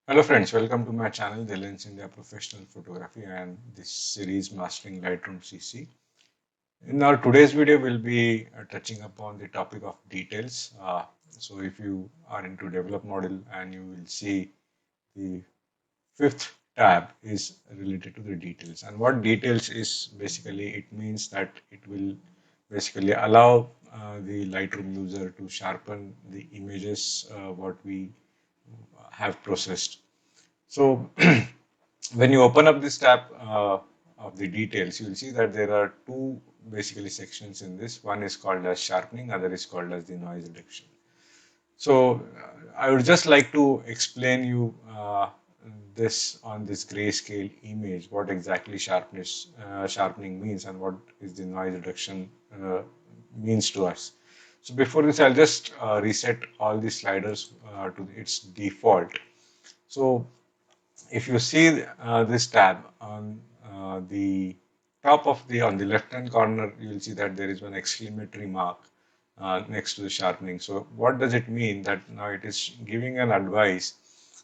Hello friends, welcome to my channel, The Lens India Professional Photography, and this series Mastering Lightroom CC. In our today's video, we'll be touching upon the topic of details. So if you are into develop model, and you will see the fifth tab is related to the details. And what details is basically, it means that it will basically allow the Lightroom user to sharpen the images what we have processed. So when you open up this tab of the details, you will see that there are two basically sections in this. One is called as sharpening, other is called as the noise reduction. So I would just like to explain you this on this grayscale image, what exactly sharpening means and what is the noise reduction means to us. So before this, I'll just reset all the sliders to its default. So if you see this tab on the top of on the left hand corner, you will see that there is one exclamatory mark next to the sharpening. So what does it mean? That now it is giving an advice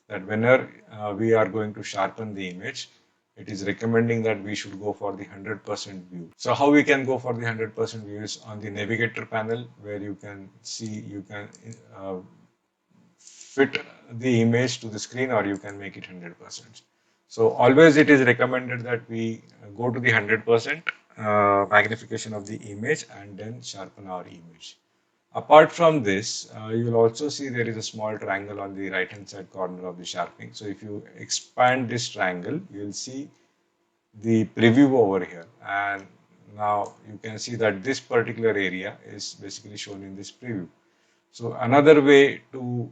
that whenever we are going to sharpen the image, it is recommending that we should go for the 100% view. So how we can go for the 100% view is on the navigator panel, where you can see, you can fit the image to the screen, or you can make it 100%. So always it is recommended that we go to the 100% magnification of the image and then sharpen our image. Apart from this, you will also see there is a small triangle on the right hand side corner of the sharpening. So if you expand this triangle, you will see the preview over here, and now you can see that this particular area is basically shown in this preview. So another way to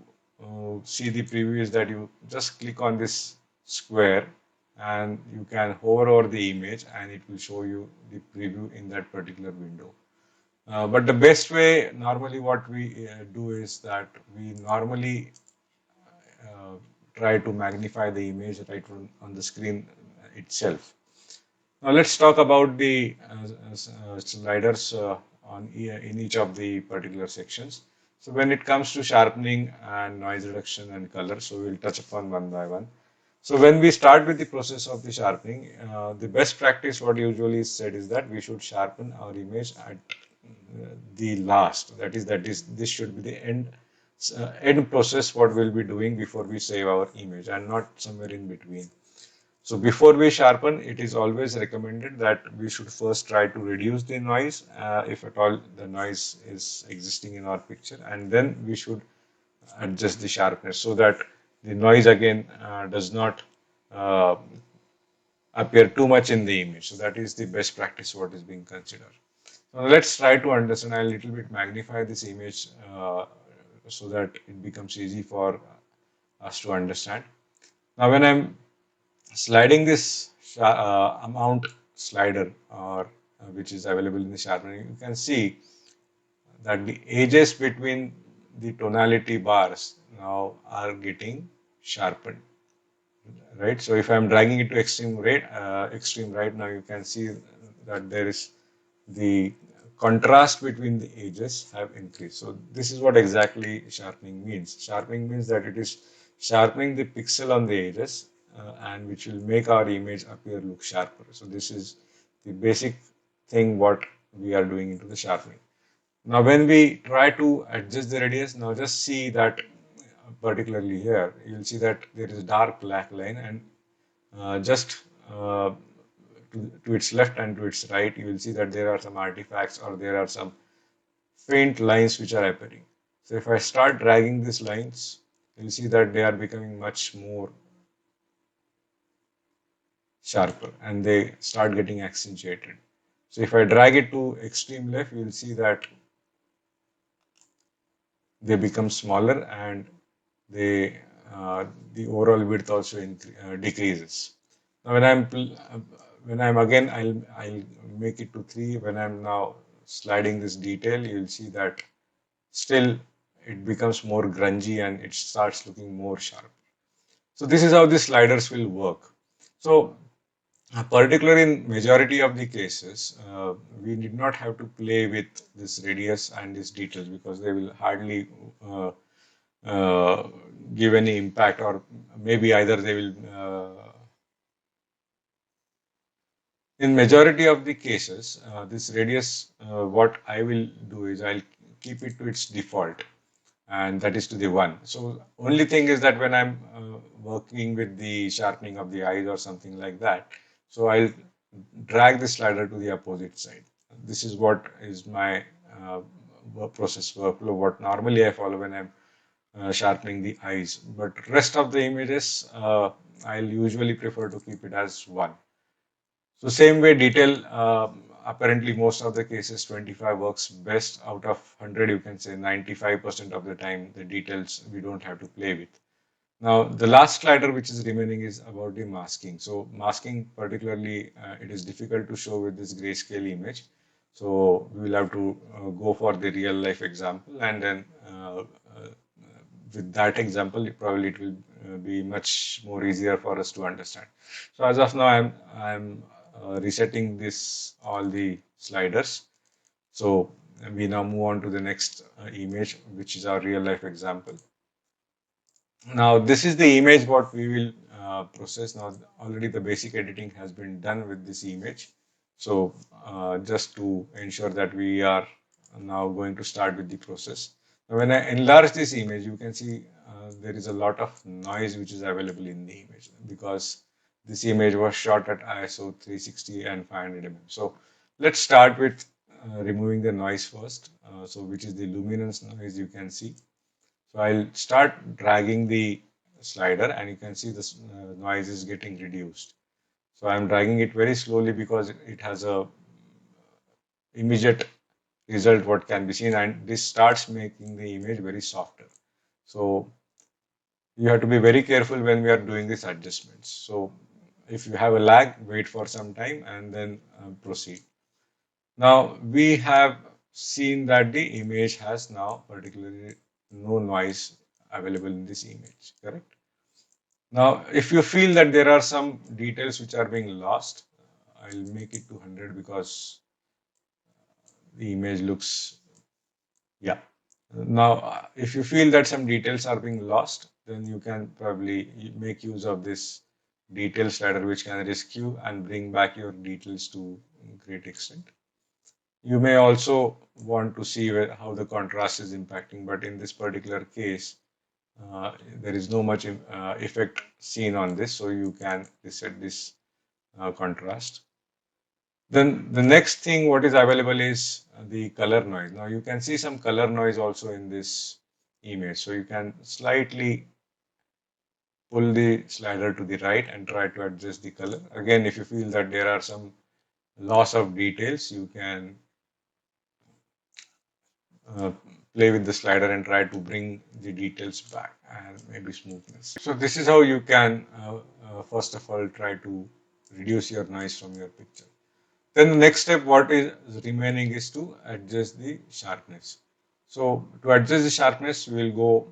see the preview is that you just click on this square and you can hover over the image and it will show you the preview in that particular window. But the best way, normally what we do is that we normally try to magnify the image right on the screen itself. Now let's talk about the sliders in each of the particular sections. So when it comes to sharpening and noise reduction and color, so we'll touch upon one by one. So when we start with the process of the sharpening, the best practice what usually is said is that we should sharpen our image at the last. That is this should be the end process what we'll be doing before we save our image, and not somewhere in between. So before we sharpen, it is always recommended that we should first try to reduce the noise, if at all the noise is existing in our picture, and then we should adjust the sharpness so that the noise again does not uh, appear too much in the image. So that is the best practice what is being considered. So let's try to understand. I'll little bit magnify this image so that it becomes easy for us to understand. Now when I'm sliding this amount slider, or which is available in the sharpening, you can see that the edges between the tonality bars now are getting sharpened, right? So if I'm dragging it to extreme right, now you can see that there is the contrast between the edges have increased. So this is what exactly sharpening means. Sharpening means that it is sharpening the pixel on the edges, and which will make our image appear look sharper. So this is the basic thing what we are doing into the sharpening. Now when we try to adjust the radius, now just see that particularly here, you'll see that there is a dark black line, and just to its left and to its right, you will see that there are some artifacts, or there are some faint lines which are appearing. So if I start dragging these lines, you'll see that they are becoming much more sharper and they start getting accentuated. So if I drag it to extreme left, you will see that they become smaller, and they the overall width also decreases. Now when I'm again, I'll make it to 3. When I'm now sliding this detail, you'll see that still it becomes more grungy and it starts looking more sharp. So this is how the sliders will work. So particularly in majority of the cases, we did not have to play with this radius and these details, because they will hardly uh, give any impact, or maybe either they will in majority of the cases, this radius, what I will do is I'll keep it to its default, and that is to the 1. So only thing is that when I'm working with the sharpening of the eyes or something like that, so I'll drag the slider to the opposite side. This is what is my process workflow, what normally I follow when I'm sharpening the eyes. But rest of the images, I'll usually prefer to keep it as 1. So same way detail, apparently most of the cases 25 works best. Out of 100, you can say 95% of the time the details we don't have to play with. Now the last slider which is remaining is about the masking. So masking particularly, it is difficult to show with this grayscale image. So we will have to go for the real life example, and then with that example, probably it will be much more easier for us to understand. So as of now, I'm resetting this all the sliders. So we now move on to the next image, which is our real life example. Now this is the image what we will process. Now already the basic editing has been done with this image. So just to ensure that we are now going to start with the process. Now when I enlarge this image, you can see there is a lot of noise which is available in the image, because this image was shot at ISO 360 and 500 mm. So let's start with removing the noise first. So which is the luminance noise you can see. So I'll start dragging the slider, and you can see this noise is getting reduced. So I'm dragging it very slowly because it has a immediate result what can be seen, and this starts making the image very softer. So you have to be very careful when we are doing these adjustments. So if you have a lag, wait for some time and then proceed. Now we have seen that the image has now particularly no noise available in this image, correct? Now, if you feel that there are some details which are being lost, I'll make it to 100 because the image looks, yeah. Now, if you feel that some details are being lost, then you can probably make use of this detail slider, which can rescue and bring back your details to a great extent. You may also want to see how the contrast is impacting, but in this particular case, there is no much effect seen on this, so you can reset this contrast. Then the next thing what is available is the color noise. Now you can see some color noise also in this image, so you can slightly pull the slider to the right and try to adjust the color. Again, if you feel that there are some loss of details, you can uh, play with the slider and try to bring the details back and maybe smoothness. So this is how you can first of all try to reduce your noise from your picture. Then the next step what is remaining is to adjust the sharpness. So to adjust the sharpness, we will go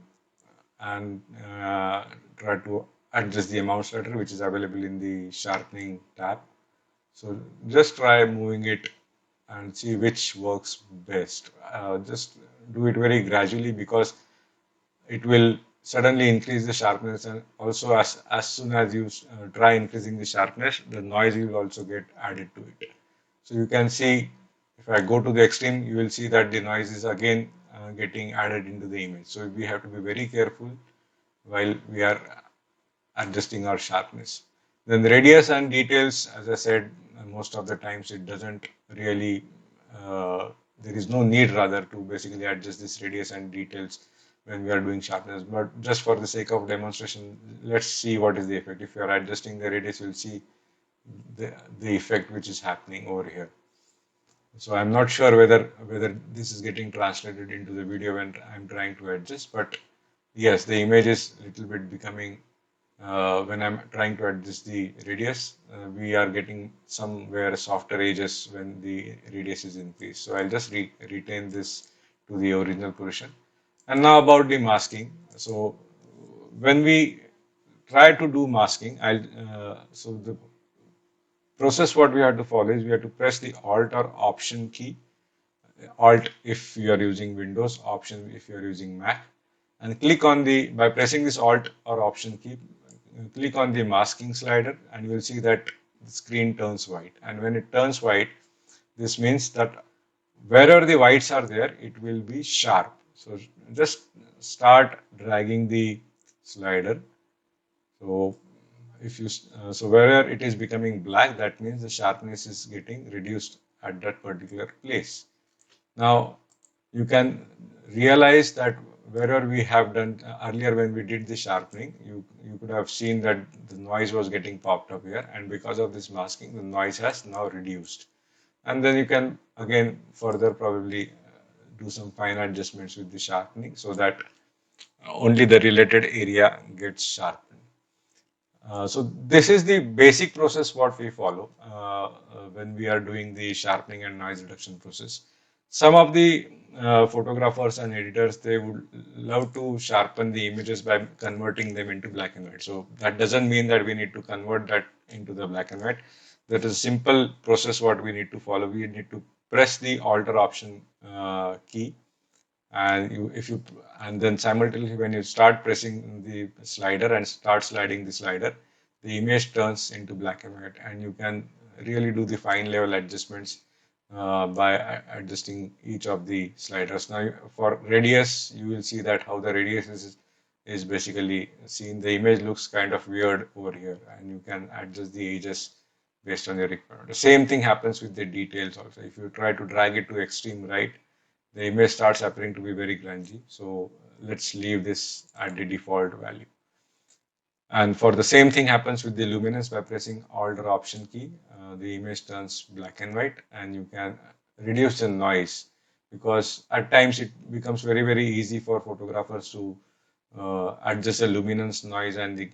and try to adjust the amount slider which is available in the sharpening tab. So just try moving it and see which works best. Just do it very gradually, because it will suddenly increase the sharpness, and also as soon as you try increasing the sharpness, the noise will also get added to it. So you can see, if I go to the extreme, you will see that the noise is again getting added into the image. So we have to be very careful while we are adjusting our sharpness. Then the radius and details, as I said, most of the times it doesn't really, there is no need rather to basically adjust this radius and details when we are doing sharpness. But just for the sake of demonstration, let's see what is the effect. If you are adjusting the radius, you'll see the effect which is happening over here. So I'm not sure whether this is getting translated into the video when I'm trying to adjust, but yes, the image is a little bit becoming, when I'm trying to adjust the radius, we are getting somewhere softer edges when the radius is increased. So I'll just retain this to the original position. And now about the masking. So when we try to do masking, so the process what we have to follow is we have to press the Alt or Option key. Alt if you are using Windows, Option if you are using Mac. and click on by pressing this Alt or Option key, click on the masking slider, and you will see that the screen turns white. And when it turns white, this means that wherever the whites are there, it will be sharp. So just start dragging the slider. So if you so wherever it is becoming black, that means the sharpness is getting reduced at that particular place. Now you can realize that wherever we have done earlier when we did the sharpening, you could have seen that the noise was getting popped up here, and because of this masking, the noise has now reduced. And then you can again further probably do some fine adjustments with the sharpening so that only the related area gets sharpened. So this is the basic process what we follow when we are doing the sharpening and noise reduction process. Some of the photographers and editors, they would love to sharpen the images by converting them into black and white. So that doesn't mean that we need to convert that into the black and white. That is a simple process what we need to follow. We need to press the Alt Option key, and and then simultaneously when you start pressing the slider and start sliding the slider, the image turns into black and white, and you can really do the fine level adjustments by adjusting each of the sliders. Now for radius, you will see that how the radius is basically seen. The image looks kind of weird over here, and you can adjust the edges based on your requirement. The same thing happens with the details also. If you try to drag it to extreme right, the image starts appearing to be very grungy. So let's leave this at the default value. And for the same thing happens with the luminance. By pressing Alt or Option key, the image turns black and white, and you can reduce the noise, because at times it becomes very easy for photographers to adjust the luminance, noise, and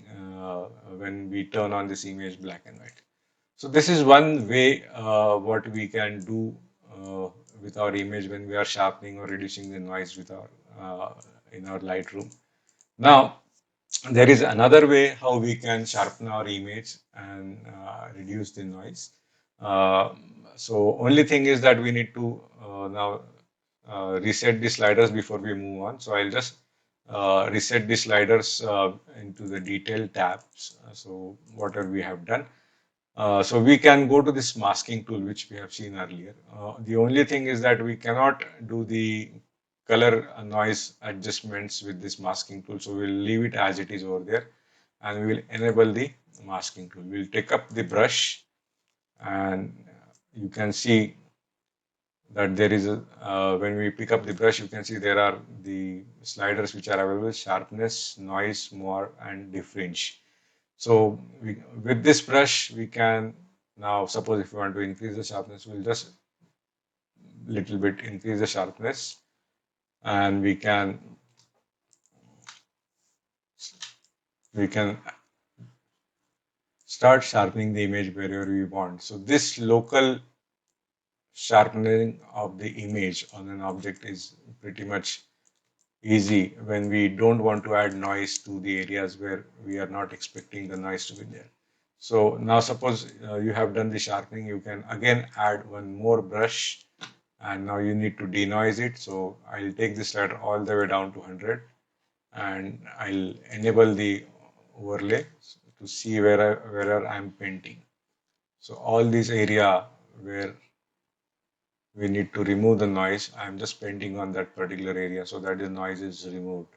when we turn on this image black and white. So this is one way what we can do with our image when we are sharpening or reducing the noise with our in our Lightroom. Now there is another way how we can sharpen our image and reduce the noise. Uh, so only thing is that we need to now reset the sliders before we move on. So I'll just reset the sliders into the detail tabs. So whatever we have done. So we can go to this masking tool, which we have seen earlier. The only thing is that we cannot do the color noise adjustments with this masking tool. So we'll leave it as it is over there, and we will enable the masking tool. We'll take up the brush, and you can see that there is when we pick up the brush, you can see there are the sliders which are available: sharpness, noise, more, and difference. So with this brush, we can now, suppose if we want to increase the sharpness, we'll just little bit increase the sharpness, and we can start sharpening the image wherever we want. So this local sharpening of the image on an object is pretty much easy when we don't want to add noise to the areas where we are not expecting the noise to be there. So now suppose you have done the sharpening, you can again add one more brush, and now you need to denoise it. So I'll take this slider all the way down to 100, and I'll enable the overlay to see where I'm painting. So all this area where we need to remove the noise, I'm just painting on that particular area so that the noise is removed.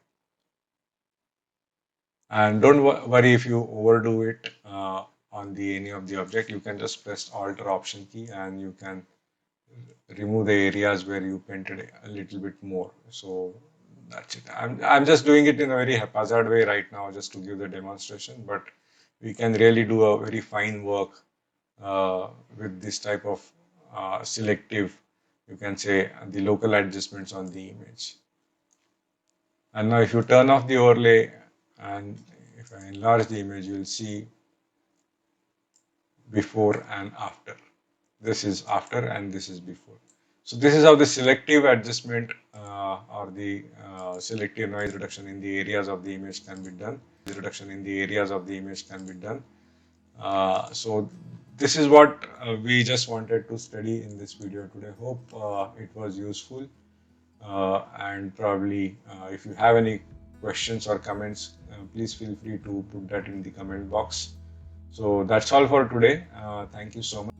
And don't worry if you overdo it on any of the object. You can just press Alt or Option key, and you can remove the areas where you painted a little bit more. So that's it. I'm just doing it in a very haphazard way right now just to give the demonstration, but we can really do a very fine work with this type of selective, you can say, the local adjustments on the image. And now if you turn off the overlay, and if I enlarge the image, you will see before and after. This is after and this is before. So this is how the selective adjustment or the selective noise reduction in the areas of the image can be done. Reduction in the areas of the image can be done. So this is what we just wanted to study in this video today. Hope it was useful. And probably if you have any questions or comments, please feel free to put that in the comment box. So that's all for today. Thank you so much.